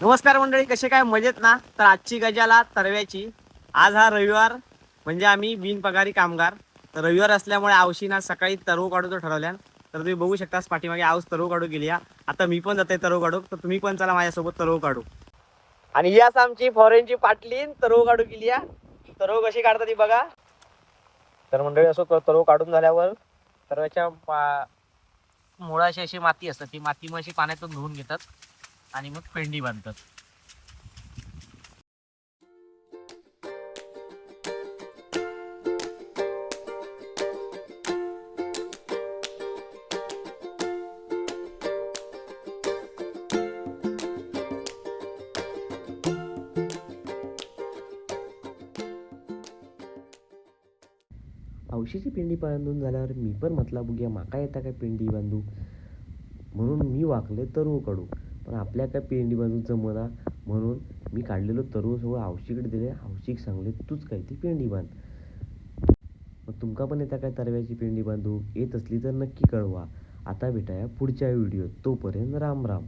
नमस्कार मंडळी, कसे काय मजेत ना? तर आजची गजाला तरव्याची. आज हा रविवार म्हणजे आम्ही बिनपगारी कामगार. तर रविवार असल्यामुळे आवशीना सकाळी तरव काढूचं ठरवल्या. तर तुम्ही बघू शकता पाठीमागे आऊस तरव काढू गेली. आता मी पण जाते तरव काढू, तर तुम्ही पण चला माझ्यासोबत तरव काढू. आणि ही असं आमची फॉरेनची पाटलीन तरव काढू गेली. तरव कशी काढतात ती बघा. तर मंडळी असं तरव काढून झाल्यावर तरव्याच्या मुळाशी अशी माती असतात, ती माती मग अशी पाण्यातून धुवून घेतात आणि मग पेंडी बांधतात. हौशीची पेंडी बांधून झाल्यावर मी पण म्हटला बघूया माका येता काय पेंडी बांधू, म्हणून मी वाकले तरव काढू. पण आपल्या काय पेंडी बांधू जमना, म्हणून मी काढलेलो तरव सगळं हौशीकडे दिले. हौशीक सांगले तूच काय ती पेंडी बांध. मग तुमका पण येता काय तरव्याची पेंडी बांधू? येत असली तर नक्की कळवा. आता भेटाया पुढच्या व्हिडिओत. तोपर्यंत राम राम.